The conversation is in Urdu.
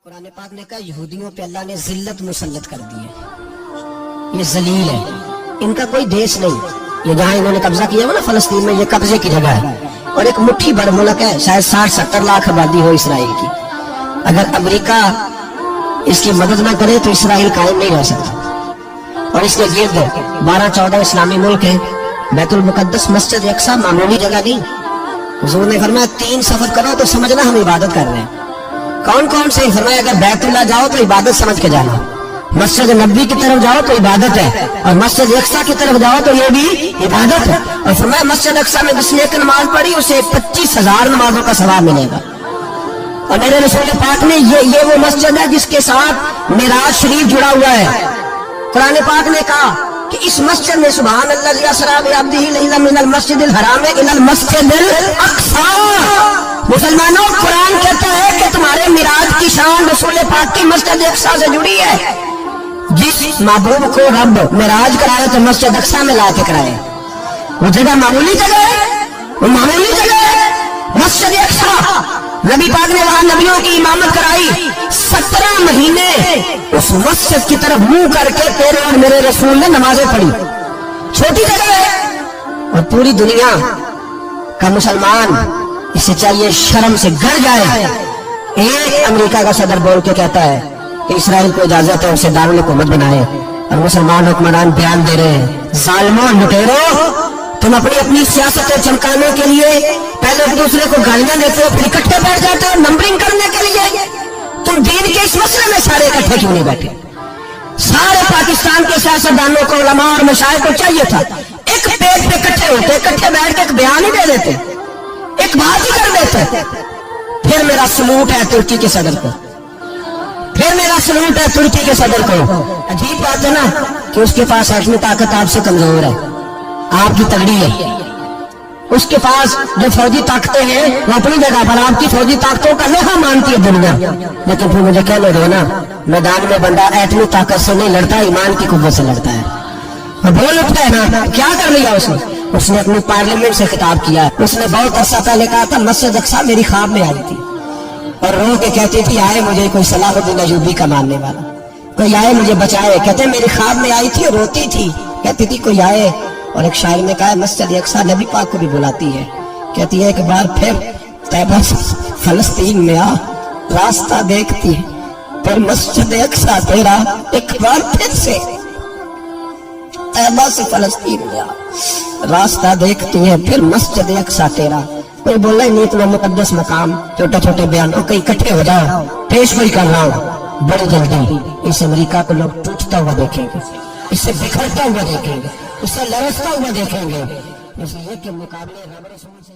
قرآن پاک نے کہا یہودیوں پہ اللہ نے ذلت مسلط کر دی ہے، یہ ذلیل ہے، ان کا کوئی دیش نہیں۔ یہ جہاں انہوں نے قبضہ کیا ہوا نا فلسطین میں، یہ قبضے کی جگہ ہے اور ایک مٹھی بھر ملک ہے، شاید 60-70 لاکھ آبادی ہو اسرائیل کی۔ اگر امریکہ اس کی مدد نہ کرے تو اسرائیل قائم نہیں رہ سکتا۔ اور اس کے گرد 12-14 اسلامی ملک ہیں۔ بیت المقدس مسجد اقصی معمولی جگہ نہیں۔ حضور نے فرمایا 3 سفر کرو تو سمجھنا ہم عبادت کر رہے ہیں۔ کون کون سے؟ فرمایا اگر بیت اللہ جاؤ تو عبادت سمجھ کے جانا، مسجد نبی کی طرف جاؤ تو عبادت ہے، اور مسجد اقصی کی طرف جاؤ تو یہ بھی عبادت ہے۔ اور فرمایا مسجد اقصی میں جس نے ایک نماز پڑھی اسے 25,000 نمازوں کا ثواب ملے گا۔ اور میرے رسول پاک نے یہ وہ مسجد ہے جس کے ساتھ معراج شریف جڑا ہوا ہے۔ قرآن پاک نے کہا کہ اس مسجد میں سبحان اللہ اسریٰ بعبدہ لیلا من المسجد الحرام الی المسجد الاقصی۔ مسلمانوں، قرآن کہتا ہے کہ تمہارے معراج کی شان رسول پاک کی مسجد اقصی سے جڑی ہے۔ جس محبوب کو رب معراج کرائے تو مسجد اقصی میں لا کے کرائے۔ وہ جگہ معمولی جگہ ہے، وہ معمولی جگہ ہے مسجد اقصی۔ نبی پاک نے وہاں نبیوں کی امامت کرائی، 17 مہینے اس مسجد کی طرف منہ کر کے تیرے اور میرے رسول نے نمازیں پڑھی۔ چھوٹی جگہ ہے اور پوری دنیا کا مسلمان اسے چاہیے شرم سے گھر جائے۔ ایک امریکہ کا صدر بول کے کہتا ہے کہ اسرائیل کو اجازت ہے اسے دارالحکومت بنائے، اور مسلمان حکمران بیان دے رہے ہیں ظالموں لٹیروں، تم اپنی سیاستیں چمکانے کے لیے پہلے ایک دوسرے کو گالیاں دیتے ہو، پھر اکٹھے بیٹھ جاتے ہو نمبرنگ کرنے کے لیے۔ تم دین کے اس مسئلے میں سارے اکٹھے کیوں نہیں بیٹھے؟ سارے پاکستان کے سیاستدانوں کو، علماء اور مشائخ کو چاہیے تھا ایک پیج پہ اکٹھے ہوتے، اکٹھے بیٹھ کے ایک بیان ہی دے دیتے، ایک بات ہی کر دیتے۔ پھر میرا سلوٹ ہے ترکی کے صدر کو، پھر میرا سلوٹ ہے ترکی کے صدر کو۔ عجیب بات ہے نا کہ اس کے پاس ایٹمی طاقت آپ سے کمزور ہے، آپ کی تگڑی ہے۔ اس کے پاس جو فوجی طاقتیں ہیں وہ اپنی جگہ پر، آپ کی فوجی طاقتوں کا لوہا مانتی ہے دنیا، لیکن پھر مجھے کہنے دو نا، میدان میں بندہ ایٹمی طاقت سے نہیں لڑتا، ایمان کی قوت سے لڑتا ہے۔ اور بول اٹھتا ہے نا، کیا کر لیا اس نے اپنی پارلیمنٹ سے خطاب کیا۔ اس نے بہت عرصہ پہلے کہا تھا مسجد اقصی میری خواب میں آئی تھی اور رو کے کہتی تھی آئے مجھے کوئی صلاح الدین ایوبی کا ماننے والا، کوئی آئے مجھے بچائے۔ کہتے میری خواب میں آئی تھی، روتی تھی، کہتی تھی کوئی آئے۔ اور ایک شاعر نے کہا مسجد اقصی نبی پاک کو بھی بلاتی ہے، کہتی ہے ایک بار پھر طیبہ فلسطین میں آ، راستہ دیکھتی ہے پھر مسجد اقصی تیرا، ایک بار پھر سے طیبہ سے فلسطین میں آ، راستہ دیکھتی ہے پھر مسجد اقصی تیرا۔ کوئی بول رہا ہے نہیں اتنا مقدس مقام، چھوٹے چھوٹے بیانوں کہیں اکٹھے ہو جاؤ، پیش گوئی کر رہا ہوں بڑی جلدی اس امریکہ کو لوگ ٹوٹتا ہوا دیکھیں گے، اسے بکھرتا ہوا دیکھیں گے، اسے لرزتا ہوا دیکھیں گے، اس لیے کہ مقابلے رب رسول سے